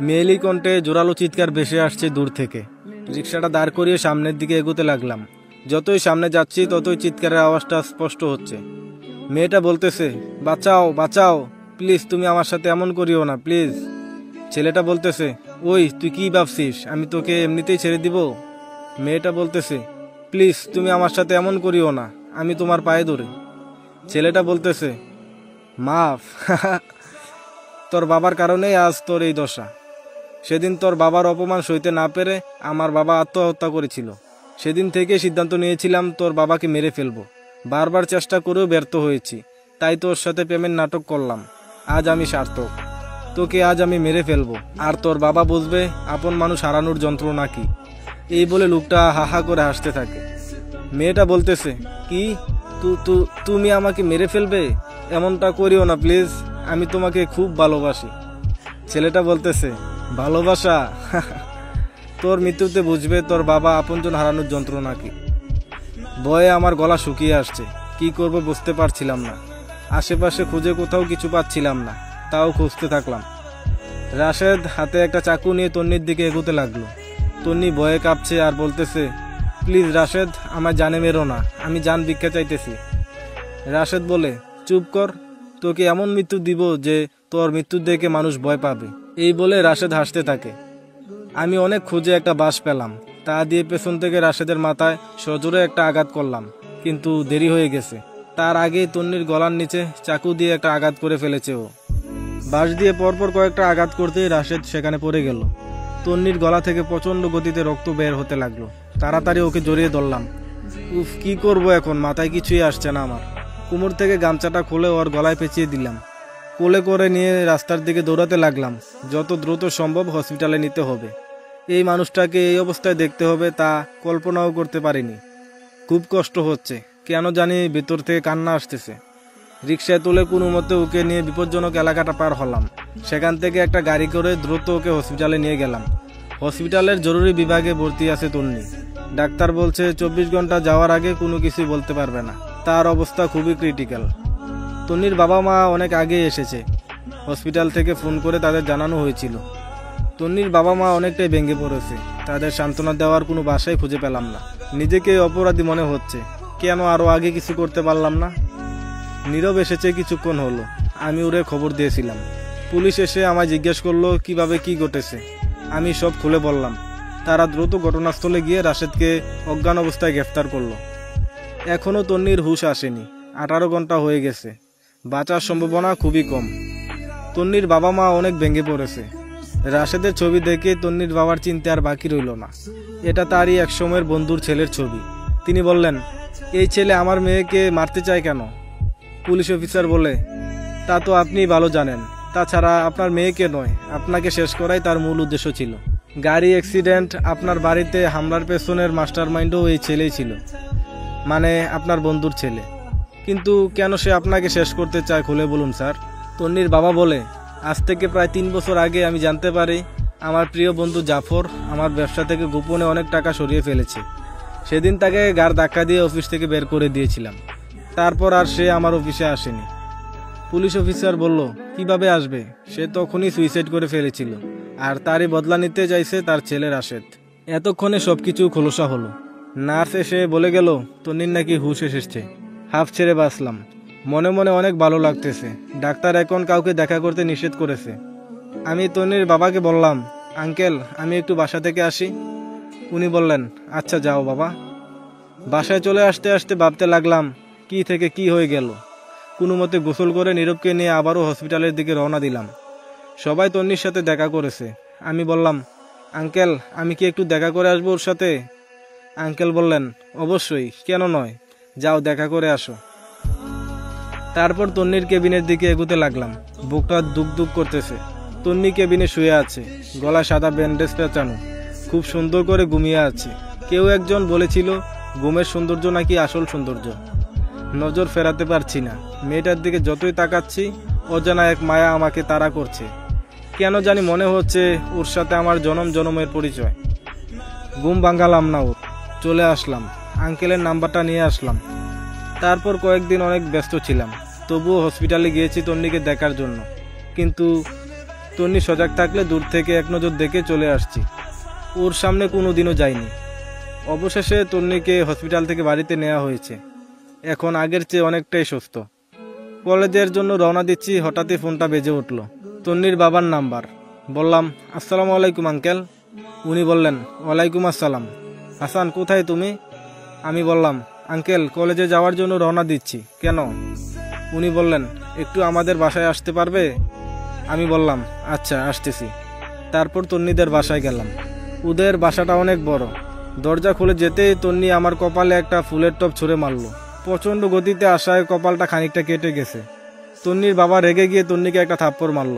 মেয়েলি কণ্ঠে জোরালো চিৎকার ভেসে আসছে দূর থেকে। রিক্সাটা দাঁড় করিয়ে সামনের দিকে এগোতে লাগলাম। যতই সামনে যাচ্ছি ততই চিৎকারের আওয়াজটা স্পষ্ট হচ্ছে। মেয়েটা বলতেছে, বাঁচাও বাঁচাও, প্লিজ তুমি আমার সাথে এমন করিও না প্লিজ। ছেলেটা বলতেছে, ওই তুই কি ভাবছিস আমি তোকে এমনিতেই ছেড়ে দিব? মেয়েটা বলতেছে, প্লিজ তুমি আমার সাথে এমন করিও না, আমি তোমার পায়ে ধরি। ছেলেটা বলতেছে, মাফ, তোর বাবার কারণেই আজ তোর এই দশা। সেদিন তোর বাবার অপমান সইতে না পেরে আমার বাবা আত্মহত্যা করেছিল। সেদিন থেকে সিদ্ধান্ত নিয়েছিলাম তোর বাবাকে মেরে ফেলবো। বারবার চেষ্টা করেও ব্যর্থ হয়েছি, তাই তোর সাথে প্রেমের নাটক করলাম। আজ আমি সার্থক, তোকে আজ আমি মেরে ফেলবো, আর তোর বাবা বুঝবে আপন মানুষ হারানোর যন্ত্রণা কি। এই বলে লোকটা হাহা করে হাসতে থাকে। মেয়েটা বলতেছে, কি তুমি আমাকে মেরে ফেলবে? এমনটা করিও না প্লিজ, আমি তোমাকে খুব ভালোবাসি। ছেলেটা বলতেছে, ভালোবাসা? তোর মৃত্যুতে বুঝবে তোর বাবা আপনজন হারানোর যন্ত্রণা কি। ভয়ে আমার গলা শুকিয়ে আসছে, কি করব বুঝতে পারছিলাম না। আশেপাশে খুঁজে কোথাও কিছু পাচ্ছিলাম না, তাও খুঁজতে থাকলাম। রাশেদ হাতে একটা চাকু নিয়ে তন্নির দিকে এগোতে লাগলো। তন্নি ভয়ে কাঁপছে আর বলতেছে, প্লিজ রাশেদ, আমার জানে মেরো না, আমি জান ভিক্ষা চাইতেছি। রাশেদ বলে, চুপ কর, তোকে এমন মৃত্যু দিব যে তোর মৃত্যু দেখে মানুষ ভয় পাবে। এই বলে রাশেদ হাসতে থাকে। আমি অনেক খুঁজে একটা বাঁশ পেলাম, তা দিয়ে পেছন থেকে রাশেদের মাথায় সজোরে একটা আঘাত করলাম, কিন্তু দেরি হয়ে গেছে। তার আগেই তন্নির গলার নিচে চাকু দিয়ে একটা আঘাত করে ফেলেছে ও। বাঁশ দিয়ে পরপর কয়েকটা আঘাত করতেই রাশেদ সেখানে পড়ে গেল। তন্নির গলা থেকে প্রচন্ড গতিতে রক্ত বের হতে লাগলো। তাড়াতাড়ি ওকে জড়িয়ে ধরলাম। উফ, কি করব এখন, মাথায় কিছুই আসছে না আমার। কোমর থেকে গামছাটা খুলে ওর গলায় পেঁচিয়ে দিলাম। কোলে করে নিয়ে রাস্তার দিকে দৌড়াতে লাগলাম। যত দ্রুত সম্ভব হসপিটালে নিতে হবে। এই মানুষটাকে এই অবস্থায় দেখতে হবে তা কল্পনাও করতে পারিনি। খুব কষ্ট হচ্ছে, কেন জানি ভেতর থেকে কান্না আসতেছে। রিক্সায় তুলে কোনো মতে ওকে নিয়ে বিপজ্জনক এলাকাটা পার হলাম। সেখান থেকে একটা গাড়ি করে দ্রুত ওকে হসপিটালে নিয়ে গেলাম। হসপিটালের জরুরি বিভাগে ভর্তি আছে তন্নি। ডাক্তার বলছে 24 ঘন্টা যাওয়ার আগে কোনো কিছুই বলতে পারবে না, তার অবস্থা খুবই ক্রিটিক্যাল। তন্নির বাবা মা অনেক আগে এসেছে, হসপিটাল থেকে ফোন করে তাদের জানানো হয়েছিল। তন্নির বাবা মা অনেকটাই ভেঙে পড়েছে, তাদের সান্ত্বনা দেওয়ার কোনো বাসাই খুঁজে পেলাম না। নিজেকে অপরাধী মনে হচ্ছে, কেন আরও আগে কিছু করতে পারলাম না। নীরব এসেছে কিছুক্ষণ হলো, আমি ওরে খবর দিয়েছিলাম। পুলিশ এসে আমায় জিজ্ঞেস করলো কিভাবে কি ঘটেছে। আমি সব খুলে বললাম। তারা দ্রুত ঘটনাস্থলে গিয়ে রাশেদকে অজ্ঞান অবস্থায় গ্রেফতার করলো। এখনও তন্নির হুঁশ আসেনি, 18 ঘন্টা হয়ে গেছে, বাঁচার সম্ভাবনা খুবই কম। তন্নির বাবা মা অনেক ভেঙে পড়েছে। রাশেদের ছবি দেখে তন্নির বাবার চিন্তা আর বাকি রইল না। এটা তারই এক সময়ের বন্ধুর ছেলের ছবি। তিনি বললেন, এই ছেলে আমার মেয়েকে মারতে চায় কেন? পুলিশ অফিসার বলে, তা তো আপনি ভালো জানেন, তাছাড়া আপনার মেয়েকে নয়, আপনাকে শেষ করাই তার মূল উদ্দেশ্য ছিল। গাড়ি অ্যাক্সিডেন্ট, আপনার বাড়িতে হামলার পেছনের মাস্টার মাইন্ডও এই ছেলেই ছিল, মানে আপনার বন্ধুর ছেলে। কিন্তু কেন সে আপনাকে শেষ করতে চায় খুলে বলুন স্যার। তন্নির বাবা বলে, আজ থেকে প্রায় 3 বছর আগে আমি জানতে পারি আমার প্রিয় বন্ধু জাফর আমার ব্যবসা থেকে গোপনে অনেক টাকা সরিয়ে ফেলেছে। সেদিন তাকে গাড় ধাক্কা দিয়ে অফিস থেকে বের করে দিয়েছিলাম। তারপর আর সে আমার অফিসে আসেনি। পুলিশ অফিসার বলল, কিভাবে আসবে, সে তখনই সুইসাইড করে ফেলেছিল, আর তারই বদলা নিতে চাইছে তার ছেলে রাশেদ। এতক্ষণে সবকিছু খোলসা হলো। নার্স এসে বলে গেল তন্নির নাকি হুঁশ এসেছে। হাফ ছেড়ে বাঁচলাম। মনে মনে অনেক ভালো লাগতেছে। ডাক্তার এখন কাউকে দেখা করতে নিষেধ করেছে। আমি তন্নির বাবাকে বললাম, আঙ্কেল আমি একটু বাসা থেকে আসি। উনি বললেন, আচ্ছা যাও বাবা। বাসায় চলে আসতে আসতে ভাবতে লাগলাম কি থেকে কি হয়ে গেল। কোনো মতে গোসল করে নীরবকে নিয়ে আবারও হসপিটালের দিকে রওনা দিলাম। সবাই তন্নির সাথে দেখা করেছে। আমি বললাম, আঙ্কেল আমি কি একটু দেখা করে আসবো ওর সাথে? আঙ্কেল বললেন, অবশ্যই, কেন নয়, যাও দেখা করে আসো। তারপর তন্নির কেবিনের দিকে এগোতে লাগলাম। বুকটা দুক দুক করতেছে। তন্নি কেবিনে শুয়ে আছে, গলায় সাদা ব্যান্ডেজ পেঁচানো, খুব সুন্দর করে ঘুমিয়ে আছে। কেউ একজন বলেছিল ঘুমের সৌন্দর্য নাকি আসল সৌন্দর্য। নজর ফেরাতে পারছি না। মেয়েটার দিকে যতই তাকাচ্ছি অজানা এক মায়া আমাকে তাড়া করছে। কেন জানি মনে হচ্ছে ওর সাথে আমার জনম জনমের পরিচয়। ঘুম ভাঙালাম না ওর, চলে আসলাম। আঙ্কেলের নাম্বারটা নিয়ে আসলাম। তারপর কয়েকদিন অনেক ব্যস্ত ছিলাম, তবুও হসপিটালে গিয়েছি তন্নিকে দেখার জন্য। কিন্তু তন্নি সজাগ থাকলে দূর থেকে এক নজর দেখে চলে আসছি। ওর সামনে কোনোদিনও যাইনি। অবশেষে তন্নিকে হসপিটাল থেকে বাড়িতে নেওয়া হয়েছে। এখন আগের চেয়ে অনেকটাই সুস্থ। কলেজের জন্য রওনা দিচ্ছি, হঠাৎই ফোনটা বেজে উঠল। তন্নির বাবার নাম্বার। বললাম, আসসালামু আলাইকুম আঙ্কেল। উনি বললেন, ওয়ালাইকুম আসসালাম। হাসান, কোথায় তুমি? আমি বললাম, আঙ্কেল কলেজে যাওয়ার জন্য রওনা দিচ্ছি। কেন? উনি বললেন, একটু আমাদের বাসায় আসতে পারবে? আমি বললাম, আচ্ছা আসতেছি। তারপর তন্নিদের বাসায় গেলাম। ওদের বাসাটা অনেক বড়। দরজা খুলে যেতেই তন্নি আমার কপালে একটা ফুলের টব ছুঁড়ে মারল। প্রচণ্ড গতিতে আসায় কপালটা খানিকটা কেটে গেছে। তন্নির বাবা রেগে গিয়ে তন্নিকে একটা থাপ্পড় মারল।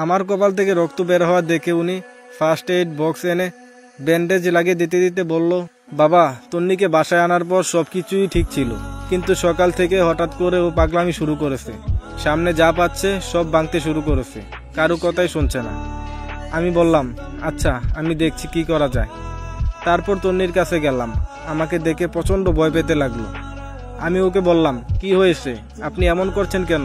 আমার কপাল থেকে রক্ত বের হওয়া দেখে উনি ফার্স্ট এইড বক্স এনে ব্যান্ডেজ লাগিয়ে দিতে দিতে বলল, বাবা, তন্নিকে বাসায় আনার পর সব কিছুই ঠিক ছিল, কিন্তু সকাল থেকে হঠাৎ করে ও পাগলামি শুরু করেছে। সামনে যা পাচ্ছে সব ভাঙতে শুরু করেছে, কারো কথাই শুনছে না। আমি বললাম, আচ্ছা আমি দেখছি কি করা যায়। তারপর তন্নির কাছে গেলাম। আমাকে দেখে প্রচণ্ড ভয় পেতে লাগলো। আমি ওকে বললাম, কি হয়েছে, আপনি এমন করছেন কেন?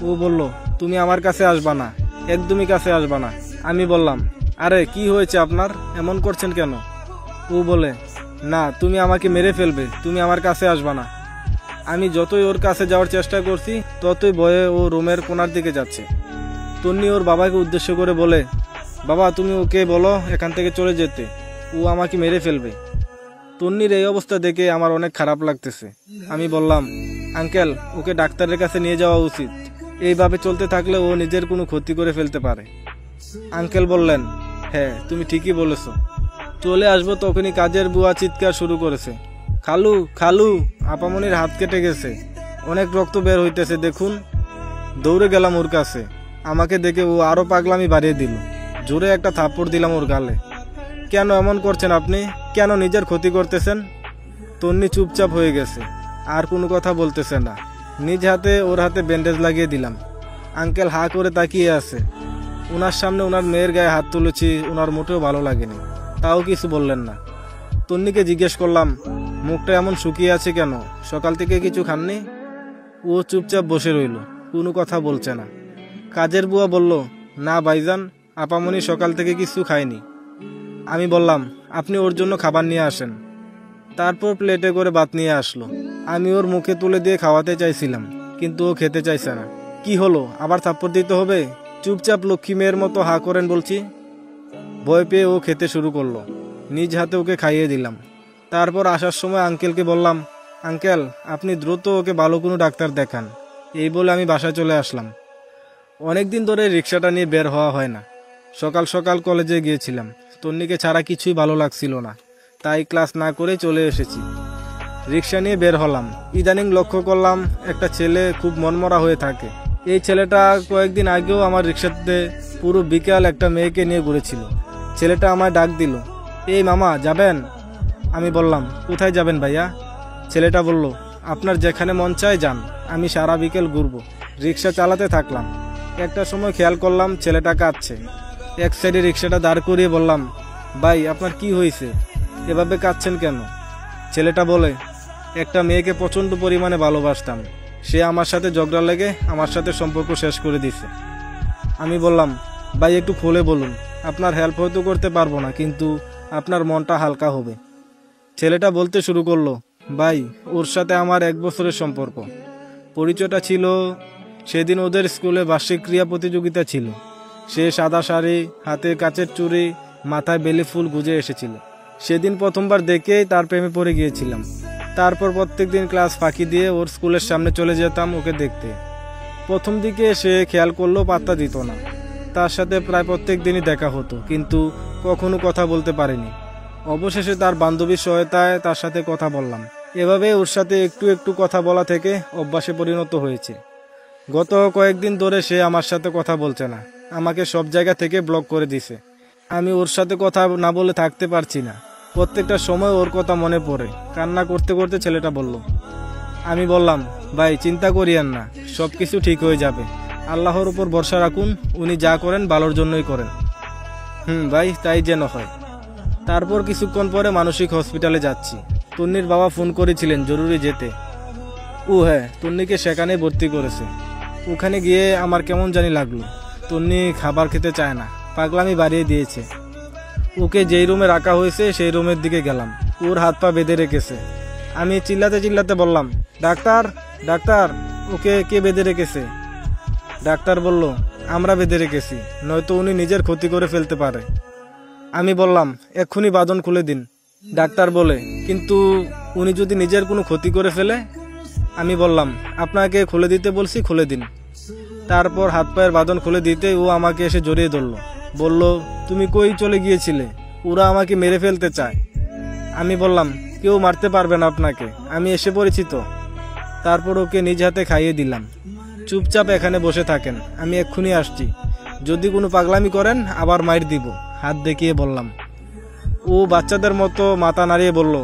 ও বলল, তুমি আমার কাছে আসবা না, একদমই কাছে আসবা না। আমি বললাম, আরে কি হয়েছে আপনার, এমন করছেন কেন? ও বলে, না তুমি আমাকে মেরে ফেলবে, তুমি আমার কাছে আসবা না। আমি যতই ওর কাছে যাওয়ার চেষ্টা করছি ততই ভয়ে ও রুমের কোণার দিকে যাচ্ছে। তন্নি ওর বাবাকে উদ্দেশ্য করে বলে, বাবা তুমি ওকে বলো এখান থেকে চলে যেতে, ও আমাকে মেরে ফেলবে। তন্নির এই অবস্থা দেখে আমার অনেক খারাপ লাগতেছে। আমি বললাম, আঙ্কেল ওকে ডাক্তারের কাছে নিয়ে যাওয়া উচিত, এইভাবে চলতে থাকলে ও নিজের কোনো ক্ষতি করে ফেলতে পারে। আঙ্কেল বললেন, হ্যাঁ তুমি ঠিকই বলেছ। চলে আসবো তখনই কাজের বুয়া চিৎকার শুরু করেছে, খালু খালু, আপামনির হাত কেটে গেছে, অনেক রক্ত বের হইতেছে দেখুন। দৌড়ে গেলাম ওর কাছে। আমাকে দেখে ও আরো পাগলামি বাড়িয়ে দিল। জোরে একটা থাপ্পড় দিলাম ওর গালে। কেন এমন করছেন আপনি, কেন নিজের ক্ষতি করতেছেন? তন্নি চুপচাপ হয়ে গেছে, আর কোনো কথা বলতেছে না। নিজ হাতে ওর হাতে ব্যান্ডেজ লাগিয়ে দিলাম। আঙ্কেল হা করে তাকিয়ে আছে। ওনার সামনে ওনার মেয়ের গায়ে হাত তুলেছি, ওনার মোটেও ভালো লাগেনি, তাও কিছু বললেন না। তন্নিকে জিজ্ঞেস করলাম, মুখটা এমন শুকিয়ে আছে কেন, সকাল থেকে কিছু খাননি? ও চুপচাপ বসে রইল, কোনো কথা বলছে না। কাজের বুয়া বলল, না ভাইজান, আপামনি সকাল থেকে কিছু খায়নি। আমি বললাম, আপনি ওর জন্য খাবার নিয়ে আসেন। তারপর প্লেটে করে ভাত নিয়ে আসলো। আমি ওর মুখে তুলে দিয়ে খাওয়াতে চাইছিলাম, কিন্তু ও খেতে চাইছে না। কি হলো, আবার থাপ্পড় দিতে হবে? চুপচাপ লক্ষ্মী মেয়ের মতো হা করেন বলছি। ভয় পেয়ে ও খেতে শুরু করলো। নিজ হাতে ওকে খাইয়ে দিলাম। তারপর আসার সময় আঙ্কেলকে বললাম, আঙ্কেল আপনি দ্রুত ওকে ভালো কোনো ডাক্তার দেখান। এই বলে আমি বাসায় চলে আসলাম। অনেকদিন ধরে রিক্সাটা নিয়ে বের হওয়া হয় না। সকাল সকাল কলেজে গিয়েছিলাম, তন্নিকে ছাড়া কিছুই ভালো লাগছিল না, তাই ক্লাস না করে চলে এসেছি। রিক্সা নিয়ে বের হলাম। ইদানিং লক্ষ্য করলাম একটা ছেলে খুব মনমরা হয়ে থাকে। এই ছেলেটা কয়েকদিন আগেও আমার রিক্সাতে পুরো বিকাল একটা মেয়েকে নিয়ে ঘুরেছিল। ছেলেটা আমায় ডাক দিল, এই মামা যাবেন? আমি বললাম, কোথায় যাবেন ভাইয়া? ছেলেটা বলল, আপনার যেখানে মন চায় যান, আমি সারা বিকেল ঘুরবো। রিক্সা চালাতে থাকলাম। একটা সময় খেয়াল করলাম ছেলেটা কাঁদছে। এক সাইডে রিক্সাটা দাঁড় করিয়ে বললাম, ভাই আপনার কি হয়েছে, এভাবে কাঁদছেন কেন? ছেলেটা বলে, একটা মেয়েকে প্রচণ্ড পরিমাণে ভালোবাসতাম, সে আমার সাথে ঝগড়া লেগে আমার সাথে সম্পর্ক শেষ করে দিছে। আমি বললাম, ভাই একটু খুলে বলুন, আপনার হেল্প হয়তো করতে পারবো না, কিন্তু আপনার মনটা হালকা হবে। ছেলেটা বলতে শুরু করলো, ভাই ওর সাথে আমার 1 বছরের সম্পর্ক। পরিচয়টা ছিল সেদিন ওদের স্কুলে বার্ষিক ক্রীড়া প্রতিযোগিতা ছিল। সে সাদা শাড়ি, হাতে কাচের চুড়ি, মাথায় বেলি ফুল গুজে এসেছিল। সেদিন প্রথমবার দেখেই তার প্রেমে পড়ে গিয়েছিলাম। তারপর প্রত্যেকদিন ক্লাস ফাঁকি দিয়ে ওর স্কুলের সামনে চলে যেতাম ওকে দেখতে। প্রথম দিকে সে খেয়াল করলেও পাত্তা দিত না। তার সাথে প্রায় প্রত্যেক দিনই দেখা হতো, কিন্তু কখনো কথা বলতে পারিনি। অবশেষে তার বান্ধবীর সহায়তায় তার সাথে কথা বললাম। এভাবে ওর সাথে একটু একটু কথা বলা থেকে অভ্যাসে পরিণত হয়েছে। গত কয়েকদিন ধরে সে আমার সাথে কথা বলছে না, আমাকে সব জায়গা থেকে ব্লক করে দিছে। আমি ওর সাথে কথা না বলে থাকতে পারছি না। প্রত্যেকটা সময় ওর কথা মনে পড়ে। কান্না করতে করতে ছেলেটা বলল। আমি বললাম, ভাই চিন্তা করিয়েন না, সব কিছু ঠিক হয়ে যাবে। আল্লাহর উপর ভরসা রাখুন, উনি যা করেন ভালোর জন্যই করেন। ভাই তাই যেন হয়। তারপর কিছুক্ষণ পরে মানসিক হসপিটালে যাচ্ছি। তন্নির বাবা ফোন করেছিলেন জরুরি যেতে। ও হ্যাঁ, তন্নিকে সেখানে ভর্তি করেছে। ওখানে গিয়ে আমার কেমন জানি লাগলো। তন্নি খাবার খেতে চায় না, পাগলামি বাড়িয়ে দিয়েছে। ওকে যেই রুমে রাখা হয়েছে সেই রুমের দিকে গেলাম, ওর হাত পা বেঁধে রেখেছে। আমি চিল্লাতে চিল্লাতে বললাম, ডাক্তার ডাক্তার, ওকে কে বেঁধে রেখেছে? ডাক্তার বলল, আমরা বেঁধে রেখেছি, নয়তো উনি নিজের ক্ষতি করে ফেলতে পারে। আমি বললাম, এক্ষুনি বাঁধন খুলে দিন। ডাক্তার বলে, কিন্তু উনি যদি নিজের কোনো ক্ষতি করে ফেলে? আমি বললাম, আপনাকে খুলে দিতে বলছি, খুলে দিন। তারপর হাত পায়ের বাঁধন খুলে দিতে ও আমাকে এসে জড়িয়ে ধরল, বলল, তুমি কই চলে গিয়েছিলে? ওরা আমাকে মেরে ফেলতে চায়। আমি বললাম, কেউ মারতে পারবে না আপনাকে, আমি এসে পড়েছি তো। তারপর ওকে নিজ হাতে খাইয়ে দিলাম। চুপচাপ এখানে বসে থাকেন, আমি এক্ষুনি আসছি। যদি কোনো পাগলামি করেন আবার মাইর দিব, হাত দেখিয়ে বললাম। ও বাচ্চাদের মতো মাথা নাড়িয়ে বলল,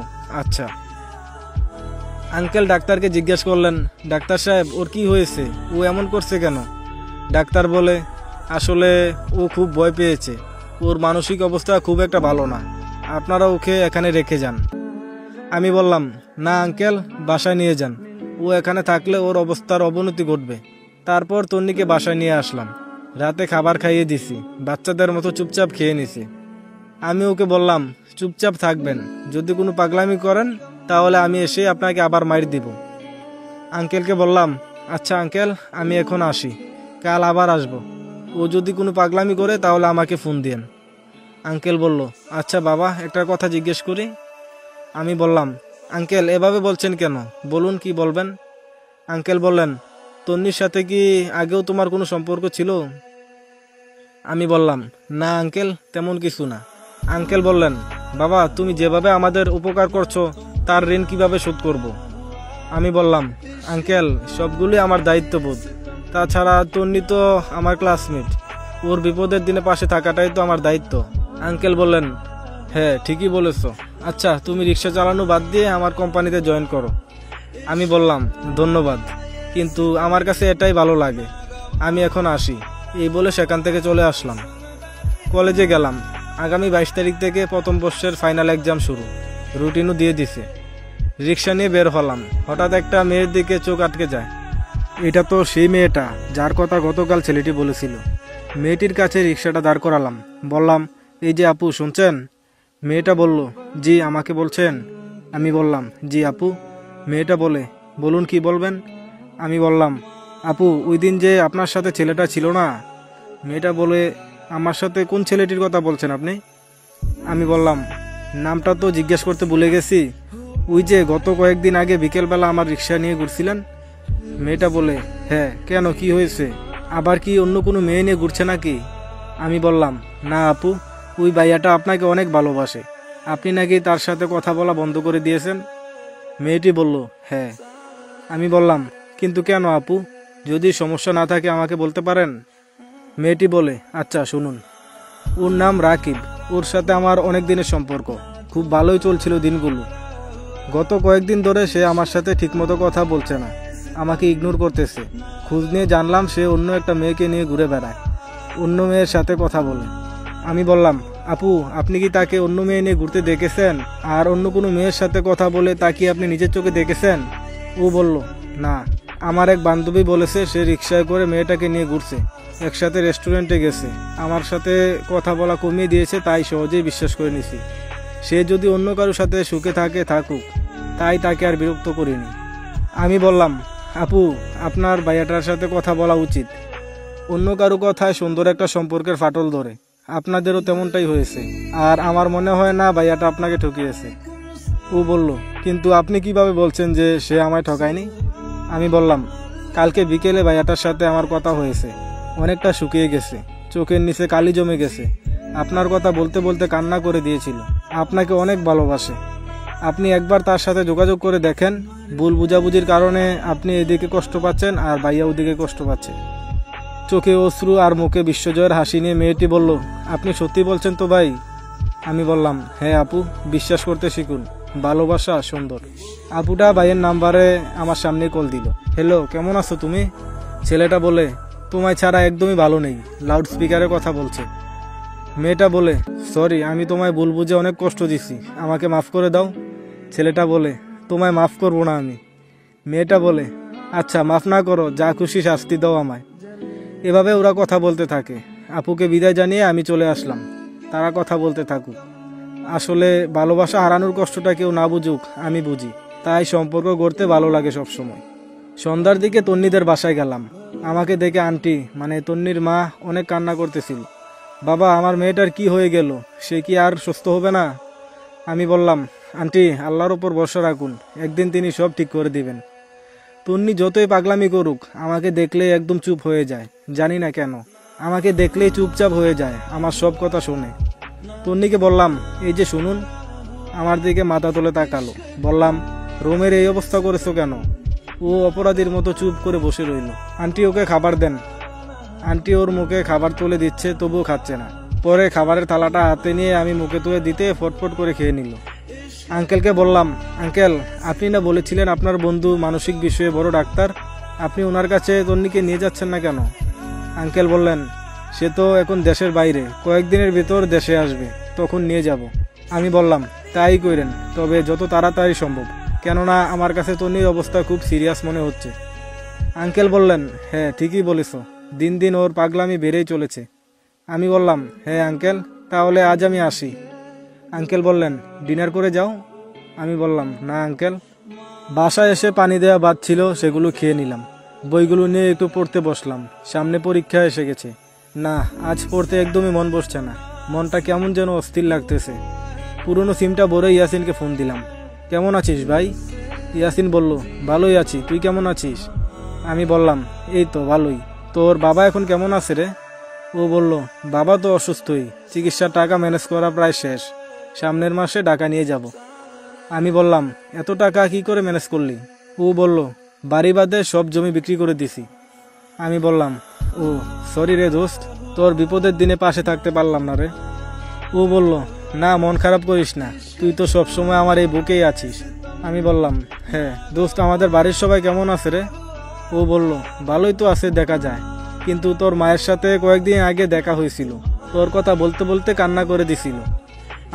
আচ্ছা। আঙ্কেল ডাক্তারকে জিজ্ঞেস করলেন, ডাক্তার সাহেব, ওর কি হয়েছে? ও এমন করছে কেন? ডাক্তার বলে, আসলে ও খুব ভয় পেয়েছে, ওর মানসিক অবস্থা খুব একটা ভালো না, আপনারা ওকে এখানে রেখে যান। আমি বললাম, না আঙ্কেল, বাসায় নিয়ে যান, ও এখানে থাকলে ওর অবস্থার অবনতি ঘটবে। তারপর তন্নিকে বাসায় নিয়ে আসলাম, রাতে খাবার খাইয়ে দিছি, বাচ্চাদের মতো চুপচাপ খেয়ে নিছি। আমি ওকে বললাম, চুপচাপ থাকবেন, যদি কোনো পাগলামি করেন তাহলে আমি এসে আপনাকে আবার মাইর দিব। আঙ্কেলকে বললাম, আচ্ছা আঙ্কেল, আমি এখন আসি, কাল আবার আসব। ও যদি কোনো পাগলামি করে তাহলে আমাকে ফোন দিয়েন। আঙ্কেল বলল, আচ্ছা বাবা, একটা কথা জিজ্ঞেস করি? আমি বললাম, আঙ্কেল এভাবে বলছেন কেন, বলুন কি বলবেন। আঙ্কেল বললেন, তন্নির সাথে কি আগেও তোমার কোনো সম্পর্ক ছিল? আমি বললাম, না আঙ্কেল, তেমন কিছু না। আঙ্কেল বললেন, বাবা, তুমি যেভাবে আমাদের উপকার করছো তার ঋণ কিভাবে শোধ করব? আমি বললাম, আঙ্কেল, সবগুলি আমার দায়িত্ববোধ, তাছাড়া তন্নি তো আমার ক্লাসমেট, ওর বিপদের দিনে পাশে থাকাটাই তো আমার দায়িত্ব। আঙ্কেল বললেন, হ্যাঁ ঠিকই বলেছ, আচ্ছা তুমি রিক্সা চালানো বাদ দিয়ে আমার কোম্পানিতে জয়েন করো। আমি বললাম, ধন্যবাদ, কিন্তু আমার কাছে এটাই ভালো লাগে, আমি এখন আসি। এই বলে সেখান থেকে চলে আসলাম। কলেজে গেলাম। আগামী 22 তারিখ থেকে প্রথম বর্ষের ফাইনাল এক্সাম শুরু, রুটিনও দিয়ে দিছে। রিক্সা নিয়ে বের হলাম, হঠাৎ একটা মেয়ের দিকে চোখ আটকে যায়। এটা তো সেই মেয়েটা যার কথা গতকাল ছেলেটি বলেছিল। মেয়েটির কাছে রিক্সাটা দাঁড় করালাম, বললাম, এই যে আপু, শুনছেন? মেয়েটা বলল, জি, আমাকে বলছেন? আমি বললাম, জি আপু। মেয়েটা বলে, বলুন কি বলবেন। আমি বললাম, আপু, ওই দিন যে আপনার সাথে ছেলেটা ছিল না? মেয়েটা বলে, আমার সাথে কোন ছেলেটির কথা বলছেন আপনি? আমি বললাম, নামটা তো জিজ্ঞেস করতে ভুলে গেছি, ওই যে গত কয়েকদিন আগে বিকেলবেলা আমার রিক্সা নিয়ে ঘুরছিলেন। মেয়েটা বলে, হ্যাঁ, কেন, কি হয়েছে? আবার কি অন্য কোনো মেয়ে নিয়ে ঘুরছে নাকি? আমি বললাম, না আপু, ওই ভাইয়াটা আপনাকে অনেক ভালোবাসে, আপনি নাকি তার সাথে কথা বলা বন্ধ করে দিয়েছেন। মেয়েটি বলল, হ্যাঁ। আমি বললাম, কিন্তু কেন আপু, যদি সমস্যা না থাকে আমাকে বলতে পারেন। মেয়েটি বলে, আচ্ছা শুনুন, ওর নাম রাকিব, ওর সাথে আমার অনেক দিনের সম্পর্ক, খুব ভালোই চলছিল দিনগুলো। গত কয়েকদিন ধরে সে আমার সাথে ঠিকমতো কথা বলছে না, আমাকে ইগনোর করতেছে। খোঁজ নিয়ে জানলাম সে অন্য একটা মেয়েকে নিয়ে ঘুরে বেড়ায়, অন্য মেয়ের সাথে কথা বলে। আমি বললাম, আপু, আপনি কি তাকে অন্য মেয়ে নিয়ে ঘুরতে দেখেছেন? আর অন্য কোনো মেয়ের সাথে কথা বলে তা কি আপনি নিজের চোখে দেখেছেন? ও বলল, না, আমার এক বান্ধবী বলেছে সে রিক্সায় করে মেয়েটাকে নিয়ে ঘুরছে, একসাথে রেস্টুরেন্টে গেছে, আমার সাথে কথা বলা কমিয়ে দিয়েছে, তাই সহজেই বিশ্বাস করে নিছি। সে যদি অন্য কারোর সাথে সুখে থাকে থাকুক, তাই তাকে আর বিরক্ত করিনি। আমি বললাম, আপু, আপনার ভাইয়াটার সাথে কথা বলা উচিত, অন্য কারো কথায় সুন্দর একটা সম্পর্কের ফাটল ধরে, আপনাদেরও তেমনটাই হয়েছে, আর আমার মনে হয় না ভাইয়াটা আপনাকে ঠকিয়েছে। ও বলল, কিন্তু আপনি কিভাবে বলছেন যে সে আমায় ঠকায়নি? আমি বললাম, কালকে বিকেলে ভাইয়াটার সাথে আমার কথা হয়েছে, অনেকটা শুকিয়ে গেছে, চোখের নিচে কালি জমে গেছে, আপনার কথা বলতে বলতে কান্না করে দিয়েছিল, আপনাকে অনেক ভালোবাসে। আপনি একবার তার সাথে যোগাযোগ করে দেখেন, ভুল বুঝাবুঝির কারণে আপনি এদিকে কষ্ট পাচ্ছেন আর ভাইয়া ওদিকে কষ্ট পাচ্ছে। চোখে অশ্রু আর মুখে বিশ্বজয়ের হাসি নিয়ে মেয়েটি বলল, আপনি সত্যি বলছেন তো ভাই? আমি বললাম, হ্যাঁ আপু, বিশ্বাস করতে শিখুন, ভালোবাসা সুন্দর। আপুটা ভাইয়ের নাম্বারে আমার সামনে কল দিল, হ্যালো, কেমন আছো তুমি? ছেলেটা বলে, তোমায় ছাড়া একদমই ভালো নেই, লাউড স্পিকারে কথা বলছে। মেয়েটা বলে, সরি, আমি তোমায় ভুল বুঝে অনেক কষ্ট দিছি, আমাকে মাফ করে দাও। ছেলেটা বলে, তোমায় মাফ করবো না আমি। মেয়েটা বলে, আচ্ছা মাফ না করো, যা খুশি শাস্তি দাও আমায়। এভাবে ওরা কথা বলতে থাকে। আপুকে বিদায় জানিয়ে আমি চলে আসলাম। তারা কথা বলতে থাকুক। আসলে ভালোবাসা হারানোর কষ্টটা কেউ না বুঝুক, আমি বুঝি। তাই সম্পর্ক গড়তে ভালো লাগে সবসময়। সন্ধ্যার দিকে তন্নিদের বাসায় গেলাম। আমাকে দেখে আন্টি মানে তন্নির মা অনেক কান্না করতেছিল। বাবা, আমার মেয়েটার কি হয়ে গেল? সে কি আর সুস্থ হবে না? আমি বললাম, আন্টি আল্লাহর ওপর ভরসা রাখুন, একদিন তিনি সব ঠিক করে দিবেন। তন্নি যতই পাগলামি করুক আমাকে দেখলেই একদম চুপ হয়ে যায়, জানি না কেন। আমাকে দেখলেই চুপচাপ হয়ে যায়, আমার সব কথা শোনে। তন্নিকে বললাম, এই যে শুনুন। আমার দিকে মাথা তুলে তাকালো। বললাম, রুমের এই অবস্থা করেছো কেন? ও অপরাধীর মতো চুপ করে বসে রইল। আন্টি ওকে খাবার দেন। আন্টি ওর মুখে খাবার তুলে দিচ্ছে, তবুও খাচ্ছে না। পরে খাবারের থালাটা হাতে নিয়ে আমি মুখে তুলে দিতে ফটফট করে খেয়ে নিল। আঙ্কেলকে বললাম, আঙ্কেল আপনি না বলেছিলেন আপনার বন্ধু মানসিক বিষয়ে বড় ডাক্তার, আপনি ওনার কাছে তন্নিকে নিয়ে যাচ্ছেন না কেন? আঙ্কেল বললেন, সে তো এখন দেশের বাইরে, কয়েকদিনের ভিতর দেশে আসবে, তখন নিয়ে যাব। আমি বললাম, তাই করেন, তবে যত তাড়াতাড়ি সম্ভব, কেননা আমার কাছে তন্নির অবস্থা খুব সিরিয়াস মনে হচ্ছে। আঙ্কেল বললেন, হ্যাঁ ঠিকই বলেছ, দিন দিন ওর পাগলামি বেড়েই চলেছে। আমি বললাম, হ্যাঁ আঙ্কেল, তাহলে আজ আমি আসি। আঙ্কেল বললেন, ডিনার করে যাও। আমি বললাম, না আঙ্কেল। বাসায় এসে পানি দেওয়া ভাত ছিল, সেগুলো খেয়ে নিলাম। বইগুলো নিয়ে একটু পড়তে বসলাম। সামনে পরীক্ষা এসে গেছে। না, আজ পড়তে একদমই মন বসছে না। মনটা কেমন যেন অস্থির লাগতেছে। পুরনো সিমটা ভরে ইয়াসিনকে ফোন দিলাম। কেমন আছিস ভাই? ইয়াসিন বলল, ভালোই আছি, তুই কেমন আছিস? আমি বললাম, এই তো ভালোই। তোর বাবা এখন কেমন আছে রে? ও বলল, বাবা তো অসুস্থই, চিকিৎসার টাকা ম্যানেজ করা প্রায় শেষ, সামনের মাসে টাকা নিয়ে যাব। আমি বললাম, এত টাকা কি করে ম্যানেজ করলি? ও বলল, বাড়ি বাদে সব জমি বিক্রি করে দিছি। আমি বললাম, ও সরি রে দোস্ত, তোর বিপদের দিনে পাশে থাকতে পারলাম না রে। ও বলল, না মন খারাপ করিস না, তুই তো সবসময় আমার এই বুকেই আছিস। আমি বললাম, হ্যাঁ দোস্ত, আমাদের বাড়ির সবাই কেমন আছে রে? ও বলল, ভালোই তো আছে দেখা যায়, কিন্তু তোর মায়ের সাথে কয়েকদিন আগে দেখা হয়েছিল, তোর কথা বলতে বলতে কান্না করে দিছিল।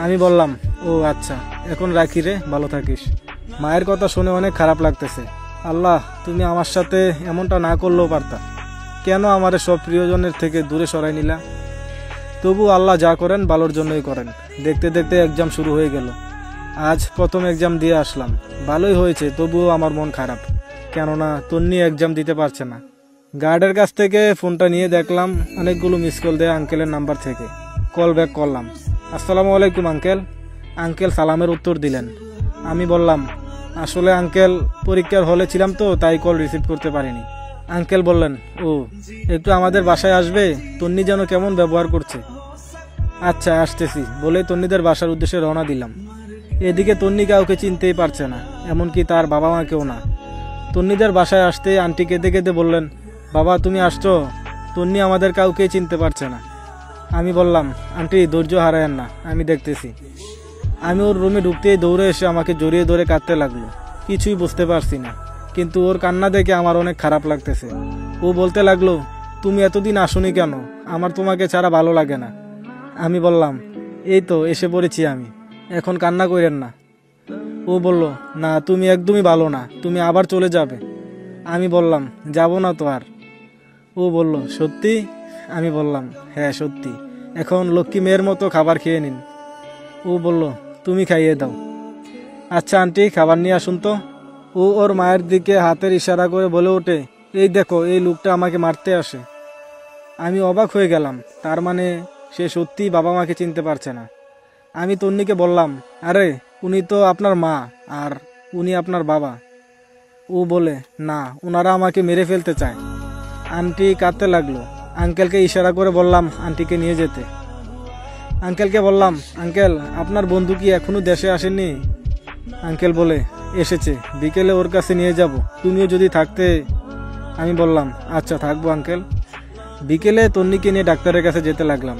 আমি বললাম, ও আচ্ছা, এখন রাখি রে, ভালো থাকিস। মায়ের কথা শুনে অনেক খারাপ লাগতেছে। আল্লাহ, তুমি আমার সাথে এমনটা না করলেও পারতা, কেন আমার সব প্রিয়জনের থেকে দূরে সরাই নিলা? তবু আল্লাহ যা করেন ভালোর জন্যই করেন। দেখতে দেখতে এক্সাম শুরু হয়ে গেল। আজ প্রথম এক্সাম দিয়ে আসলাম, ভালোই হয়েছে, তবুও আমার মন খারাপ, কেননা তন্নি এক্সাম দিতে পারছে না। গার্ডের কাছ থেকে ফোনটা নিয়ে দেখলাম অনেকগুলো মিস কল দেয় আঙ্কেলের নাম্বার থেকে। কল ব্যাক করলাম। আসসালামু আলাইকুম আঙ্কেল। আঙ্কেল সালামের উত্তর দিলেন। আমি বললাম, আসলে আঙ্কেল পরীক্ষার হলে ছিলাম তো, তাই কল রিসিভ করতে পারিনি। আঙ্কেল বললেন, ও একটু আমাদের বাসায় আসবে, তন্নি যেন কেমন ব্যবহার করছে। আচ্ছা আসতেছি বলে তন্নিদের বাসার উদ্দেশ্যে রওনা দিলাম। এদিকে তন্নি কাউকে চিনতেই পারছে না, এমনকি তার বাবা মাকেও না। তন্নিদের বাসায় আসতে আন্টি কেঁদে কেঁদে বললেন, বাবা তুমি আসছো? তন্নি আমাদের কাউকে চিনতে পারছে না। আমি বললাম, আন্টি ধৈর্য হারায়েন না, আমি দেখতেছি। আমি ওর রুমে ঢুকতেই দৌড়ে এসে আমাকে জড়িয়ে ধরে কাঁদতে লাগলো। কিছুই বুঝতে পারছি না, কিন্তু ওর কান্না দেখে আমার অনেক খারাপ লাগতেছে। ও বলতে লাগলো, তুমি এতদিন আসোনি কেন? আমার তোমাকে ছাড়া ভালো লাগে না। আমি বললাম, এই তো এসে পড়েছি আমি, এখন কান্না করেন না। ও বলল, না তুমি একদমই ভালো না, তুমি আবার চলে যাবে। আমি বললাম, যাব না তো আর। ও বলল, সত্যি? আমি বললাম, হ্যাঁ সত্যি, এখন লক্ষ্মী মেয়ের মতো খাবার খেয়ে নিন। ও বলল, তুমি খাইয়ে দাও। আচ্ছা আন্টি খাবার নিয়ে আসুন তো। ও ওর মায়ের দিকে হাতের ইশারা করে বলে ওঠে, এই দেখো এই লোকটা আমাকে মারতে আসে। আমি অবাক হয়ে গেলাম, তার মানে সে সত্যিই বাবা মাকে চিনতে পারছে না। আমি তন্নিকে বললাম, আরে উনি তো আপনার মা, আর উনি আপনার বাবা। ও বলে, না ওনারা আমাকে মেরে ফেলতে চায়। আন্টি কাঁদতে লাগলো। আঙ্কেলকে ইশারা করে বললাম আন্টিকে নিয়ে যেতে। আঙ্কেলকে বললাম, আঙ্কেল আপনার বন্ধু কি এখনো দেশে আসেনি? আঙ্কেল বলে, এসেছে, বিকেলে ওর কাছে নিয়ে যাব, তুমিও যদি থাকতে। আমি বললাম, আচ্ছা থাকবো আঙ্কেল। বিকেলে তন্নিকে নিয়ে ডাক্তারের কাছে যেতে লাগলাম।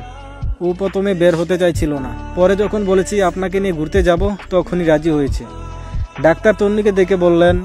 ও প্রথমে বের হতে চাইছিল না, পরে যখন বলেছি আপনাকে নিয়ে ঘুরতে যাব, তখনই রাজি হয়েছে। ডাক্তার তন্নিকে দেখে বললেন,